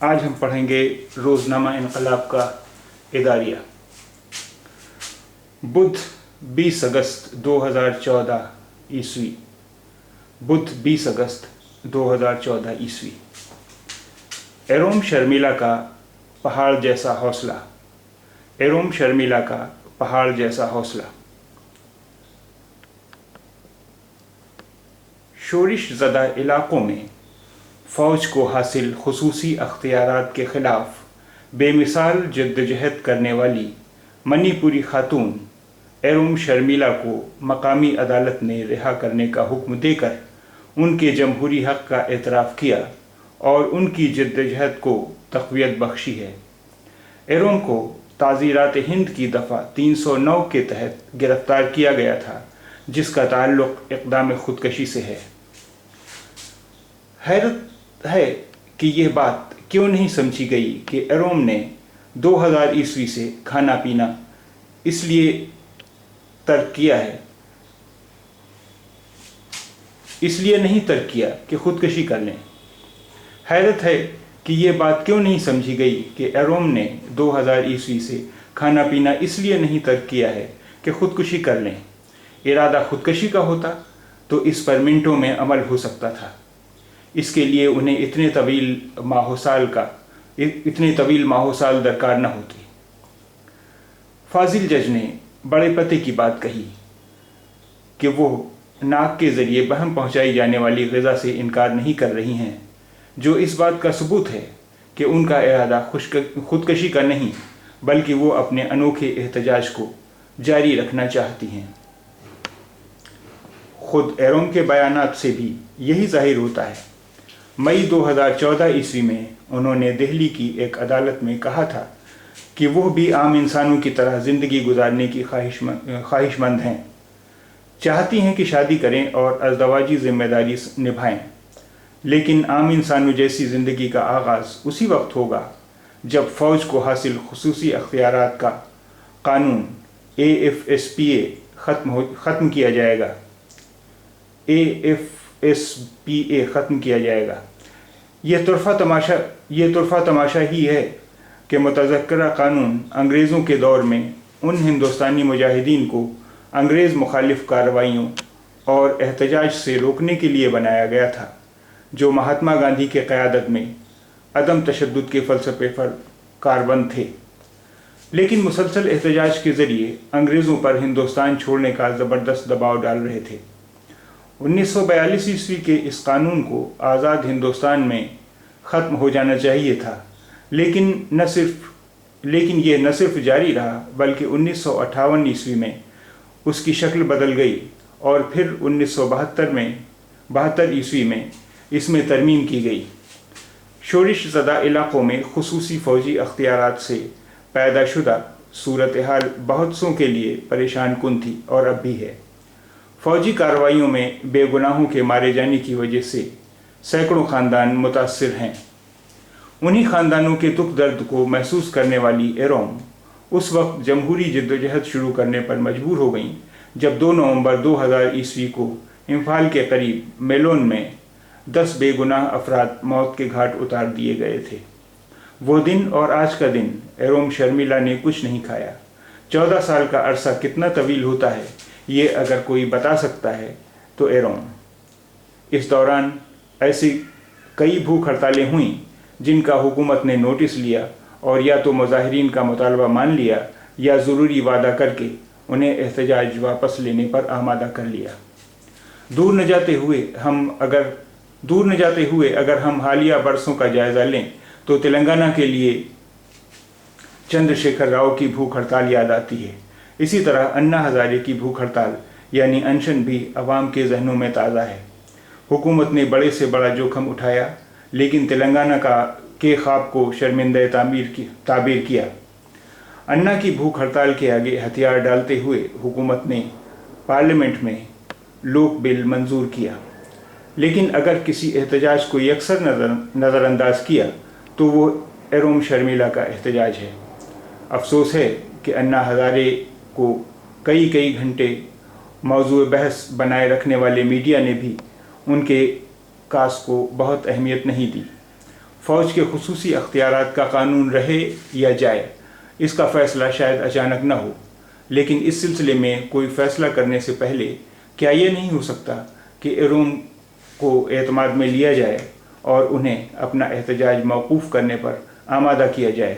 آج ہم پڑھیں گے روزنامہ انقلاب کا اداریہ۔ بدھ 20 اگست 2014 عیسوی۔ بدھ 20 اگست 2014 عیسوی۔ ایروم شرمیلا کا پہاڑ جیسا حوصلہ۔ ایروم شرمیلا کا پہاڑ جیسا حوصلہ۔ شورش زدہ علاقوں میں فوج کو حاصل خصوصی اختیارات کے خلاف بے مثال جدوجہد کرنے والی منی پوری خاتون ایروم شرمیلا کو مقامی عدالت نے رہا کرنے کا حکم دے کر ان کے جمہوری حق کا اعتراف کیا اور ان کی جدوجہد کو تقویت بخشی ہے۔ ایروم کو تعزیرات ہند کی دفعہ 309 کے تحت گرفتار کیا گیا تھا، جس کا تعلق اقدام خودکشی سے ہے۔ حیرت ہے کہ یہ بات کیوں نہیں سمجھی گئی کہ ایروم نے 2000 عیسوی سے کھانا پینا اس لیے ترک کیا ہے، اس لیے نہیں ترک کیا کہ خودکشی کر لیں۔ حیرت ہے کہ یہ بات کیوں نہیں سمجھی گئی کہ ایروم نے 2000 عیسوی سے کھانا پینا اس لیے نہیں ترک کیا ہے کہ خودکشی کر لیں۔ ارادہ خودکشی کا ہوتا تو اس پر منٹوں میں عمل ہو سکتا تھا۔ اس کے لیے انہیں اتنے طویل ماہ و سال درکار نہ ہوتی۔ فاضل جج نے بڑے پتے کی بات کہی کہ وہ ناک کے ذریعے بہم پہنچائی جانے والی غذا سے انکار نہیں کر رہی ہیں، جو اس بات کا ثبوت ہے کہ ان کا ارادہ خودکشی کا نہیں بلکہ وہ اپنے انوکھے احتجاج کو جاری رکھنا چاہتی ہیں۔ خود ایروم کے بیانات سے بھی یہی ظاہر ہوتا ہے۔ مئی 2014 عیسوی میں انہوں نے دہلی کی ایک عدالت میں کہا تھا کہ وہ بھی عام انسانوں کی طرح زندگی گزارنے کی خواہش مند ہیں، چاہتی ہیں کہ شادی کریں اور ازدواجی ذمہ داری نبھائیں، لیکن عام انسانوں جیسی زندگی کا آغاز اسی وقت ہوگا جب فوج کو حاصل خصوصی اختیارات کا قانون AFSPA ختم کیا جائے گا۔ AFSPA ختم کیا جائے گا۔ یہ طرفہ تماشا ہی ہے کہ متذکرہ قانون انگریزوں کے دور میں ان ہندوستانی مجاہدین کو انگریز مخالف کارروائیوں اور احتجاج سے روکنے کے لیے بنایا گیا تھا، جو مہاتما گاندھی کے قیادت میں عدم تشدد کے فلسفے پر کاربند تھے، لیکن مسلسل احتجاج کے ذریعے انگریزوں پر ہندوستان چھوڑنے کا زبردست دباؤ ڈال رہے تھے۔ 1942 عیسوی کے اس قانون کو آزاد ہندوستان میں ختم ہو جانا چاہیے تھا، لیکن یہ نہ صرف جاری رہا بلکہ 1958 عیسوی میں اس کی شکل بدل گئی اور پھر 1972 عیسوی میں اس میں ترمیم کی گئی۔ شورش زدہ علاقوں میں خصوصی فوجی اختیارات سے پیدا شدہ صورتحال بہت سوں کے لیے پریشان کن تھی اور اب بھی ہے۔ فوجی کارروائیوں میں بے گناہوں کے مارے جانے کی وجہ سے سینکڑوں خاندان متاثر ہیں۔ انہی خاندانوں کے دکھ درد کو محسوس کرنے والی ایروم اس وقت جمہوری جدوجہد شروع کرنے پر مجبور ہو گئیں جب 2 نومبر 2000 عیسوی کو امپھال کے قریب میلون میں 10 بے گناہ افراد موت کے گھاٹ اتار دیے گئے تھے۔ وہ دن اور آج کا دن ایروم شرمیلا نے کچھ نہیں کھایا۔ 14 سال کا عرصہ کتنا طویل ہوتا ہے، یہ اگر کوئی بتا سکتا ہے تو ایروم۔ اس دوران ایسی کئی بھوک ہڑتالیں ہوئیں جن کا حکومت نے نوٹس لیا اور یا تو مظاہرین کا مطالبہ مان لیا یا ضروری وعدہ کر کے انہیں احتجاج واپس لینے پر آمادہ کر لیا۔ دور نہ جاتے ہوئے اگر ہم حالیہ برسوں کا جائزہ لیں تو تلنگانہ کے لیے چندر شیکھر راؤ کی بھوک ہڑتال یاد آتی ہے۔ اسی طرح انا ہزارے کی بھوک ہڑتال یعنی انشن بھی عوام کے ذہنوں میں تازہ ہے۔ حکومت نے بڑے سے بڑا جوخم اٹھایا لیکن تلنگانہ کے خواب کو شرمندہ تعبیر کیا۔ انا کی بھوک ہڑتال کے آگے ہتھیار ڈالتے ہوئے حکومت نے پارلیمنٹ میں لوک بل منظور کیا، لیکن اگر کسی احتجاج کو یکسر نظر انداز کیا تو وہ ایروم شرمیلا کا احتجاج ہے۔ افسوس ہے کہ انا ہزارے کو کئی گھنٹے موضوع بحث بنائے رکھنے والے میڈیا نے بھی ان کے کاس کو بہت اہمیت نہیں دی۔ فوج کے خصوصی اختیارات کا قانون رہے یا جائے، اس کا فیصلہ شاید اچانک نہ ہو، لیکن اس سلسلے میں کوئی فیصلہ کرنے سے پہلے کیا یہ نہیں ہو سکتا کہ ایرون کو اعتماد میں لیا جائے اور انہیں اپنا احتجاج موقوف کرنے پر آمادہ کیا جائے؟